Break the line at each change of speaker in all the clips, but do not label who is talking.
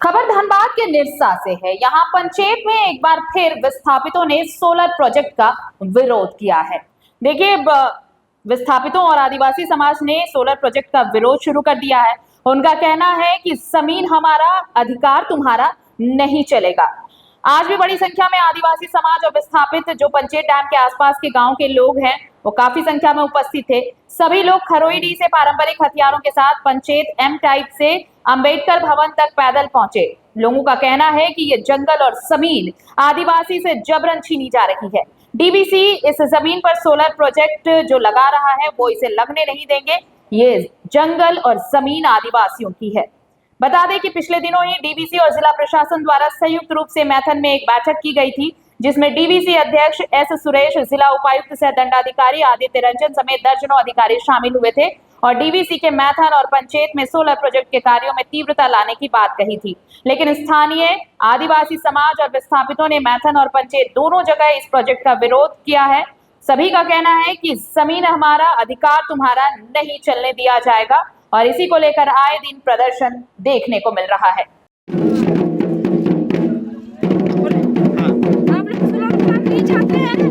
खबर धनबाद के निरसा से है। यहाँ पंचायत में एक बार फिर विस्थापितों ने सोलर प्रोजेक्ट का विरोध किया है। देखिए, विस्थापितों और आदिवासी समाज ने सोलर प्रोजेक्ट का विरोध शुरू कर दिया है। उनका कहना है कि जमीन हमारा, अधिकार तुम्हारा नहीं चलेगा। आज भी बड़ी संख्या में आदिवासी समाज और विस्थापित जो पंचेत डैम के आसपास के गांव के लोग हैं वो काफी संख्या में उपस्थित थे। सभी लोग खरोईडीह से पारंपरिक हथियारों के साथ पंचेत एम टाइप से अंबेडकर भवन तक पैदल पहुंचे। लोगों का कहना है कि ये जंगल और जमीन आदिवासी से जबरन छीनी जा रही है। डीवीसी इस जमीन पर सोलर प्रोजेक्ट जो लगा रहा है वो इसे लगने नहीं देंगे। ये जंगल और जमीन आदिवासियों की है। बता दें कि पिछले दिनों ही डीवीसी और जिला प्रशासन द्वारा संयुक्त रूप से मैथन में एक बैठक की गई थी, जिसमें डीवीसी अध्यक्ष एस सुरेश, जिला उपायुक्त सह दंडाधिकारी आदित्य रंजन समेत दर्जनों अधिकारी शामिल हुए थे और डीवीसी के मैथन और पंचायत में सोलर प्रोजेक्ट के कार्यों में तीव्रता लाने की बात कही थी। लेकिन स्थानीय आदिवासी समाज और विस्थापितों ने मैथन और पंचायत दोनों जगह इस प्रोजेक्ट का विरोध किया है। सभी का कहना है कि जमीन हमारा, अधिकार तुम्हारा नहीं चलने दिया जाएगा और इसी को लेकर आए दिन प्रदर्शन देखने को मिल रहा है।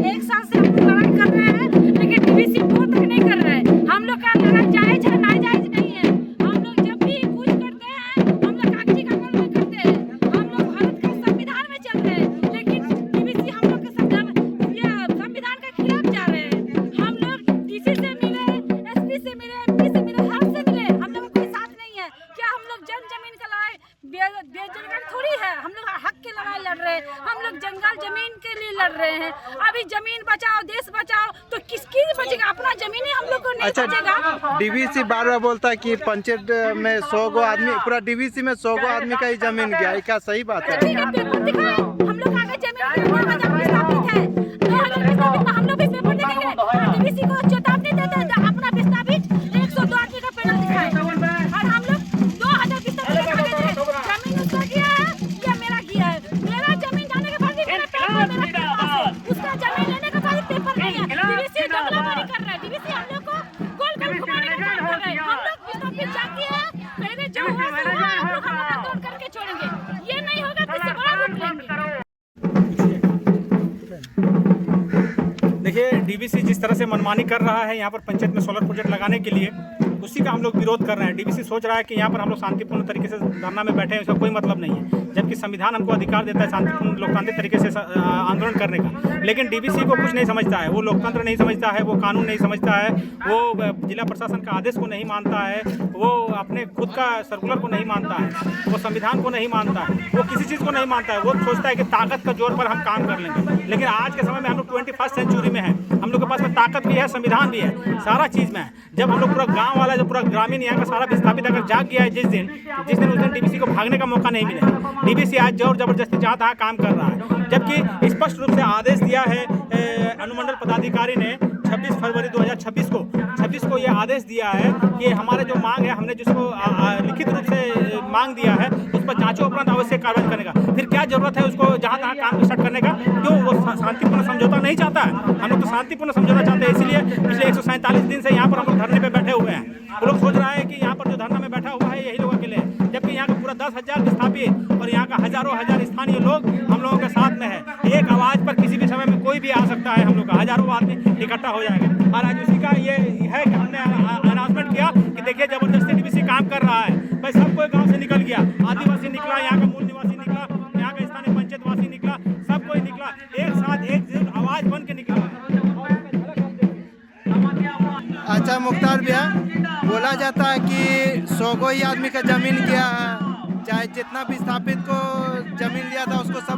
एक साल से हम लड़ाई कर रहे हैं, लेकिन डीवीसी वो तक नहीं कर रहा है। हम लोग का लड़ाई जायज है, नाजायज नहीं है। हम लोग जब भी कुछ करते हैं, हम लोग कागजी कागज में करते हैं। हम लोग भारत के संविधान में चल रहे हैं, लेकिन डीवीसी हम लोग के संविधान के खिलाफ जा रहे हैं। हम लोग डीसी से मिले, एसपी से मिले, एमपी से मिले, हर से मिले, हम लोग कोई साथ नहीं है। क्या हम लोग जमीन का लड़ाई बेजंगल थोड़ी है? हम लोग हक की लड़ाई लड़ रहे हैं। हम लोग जंगल जमीन के लिए लड़ रहे हैं। अभी जमीन बचाओ, देश बचाओ, तो किसकी बचेगा? अपना जमीन ही हम लोग को नहीं बचेगा।
डीवीसी बार बार बोलता है कि पंचायत में 100 गो आदमी, पूरा डीवीसी में 100 गो आदमी का ही जमीन गया है। क्या सही बात है?
ठीक है, पेपर दिखाएं। हम लोग आगे जमीन 2000 विस्थापित है, 2000 विस्थापित में हम लोग भी पेपर देंगे। डीवीसी को चेतावनी देते हैं, अपना विस्थापित 102 आदमी का पेपर दिखाएं। और हम लोग 2000 विस्थापित जमीन उसका गया है या मेरा गया है? मेरा जमीन जाने के बाद भी मेरा पेपर मेरा पास है, उसका जमीन लेने के बाद पेपर नहीं है। डीवीसी दखलंदाजी कर रहा है। डीवीसी हम लोग को गोल कर घुमाने का काम कर रहा है। हम लोग विस्थापित जाती है, पहले जो हुआ सो हुआ, हम लोग आंदोलन करके छोड़ेंगे। ये नहीं होगा तो इससे बड़ा रूप लेंगे।
देखिए, डीवीसी जिस तरह से मनमानी कर रहा है यहाँ पर पंचायत में सोलर प्रोजेक्ट लगाने के लिए, उसी का हम लोग विरोध कर रहे हैं। डीवीसी सोच रहा है कि यहाँ पर हम लोग शांतिपूर्ण तरीके से धरना में बैठे हैं, इसका कोई मतलब नहीं है, जबकि संविधान हमको अधिकार देता है शांतिपूर्ण लोकतांत्रिक तरीके से आंदोलन करने का। लेकिन डीवीसी को कुछ नहीं समझता है, वो लोकतंत्र नहीं समझता है, वो कानून नहीं समझता है, वो जिला प्रशासन का आदेश को नहीं मानता है, वो अपने खुद का सर्कुलर को नहीं मानता है, वो संविधान को नहीं मानता है, वो किसी चीज़ को नहीं मानता है। वो सोचता है कि ताकत का जोर पर हम काम कर लेंगे। लेकिन आज के समय में हम लोग 21st सेंचुरी में है, हम लोग के पास में ताकत भी है, संविधान भी है, सारा चीज़ में है। जब हम लोग पूरा गाँव वाला, जो पूरा ग्रामीण यहाँ का सारा विस्थापित अगर जाग गया है जिस दिन उस दिन डीवीसी को भागने का मौका नहीं मिलेगा। डीवीसी आज जोर जबरदस्ती जहाँ तहाँ काम कर रहा है, जबकि स्पष्ट रूप से आदेश दिया है अनुमंडल पदाधिकारी ने 26 फरवरी 2026 को ये आदेश दिया है कि हमारे जो मांग है, हमने जिसको लिखित रूप से मांग दिया है, उस पर जांचों उपरांत आवश्यक कार्रवाई करने का। फिर क्या जरूरत है उसको जहाँ तहाँ काम स्टार्ट करने का? क्यों वो शांतिपूर्ण समझौता नहीं चाहता है? हम लोग तो शांतिपूर्ण समझौता चाहते हैं, इसीलिए पिछले 147 दिन से यहाँ पर हम लोग धरने पर बैठे हुए हैं। वो लोग सोच रहा है कि यहाँ पर जो धरना में बैठा हुआ है यही लोग अकेले हैं, जबकि यहाँ का पूरा 10,000 विस्थापित और यहाँ का हजार स्थानीय लोग हम लोगों के साथ में है। एक आवाज़ पर किसी भी समय में कोई भी आ सकता है, हम लोग का हजारों आदमी इकट्ठा हो जाएगा। और आज उसी का ये है कि हमने अनाउंसमेंट किया कि देखिए जबरदस्ती डीवीसी काम कर रहा है। भाई सब कोई गाँव से निकल गया, आदिवासी निकला, यहाँ का मूल निवासी निकला, यहाँ का स्थानीय पंचायतवासी निकला, सब कोई निकला, एक साथ एक आवाज़ बन के निकला।
अच्छा मुख्तार भैया, बोला जाता है कि 100 ही आदमी का जमीन गया है, चाहे जितना विस्थापित को जमीन लिया था उसको सब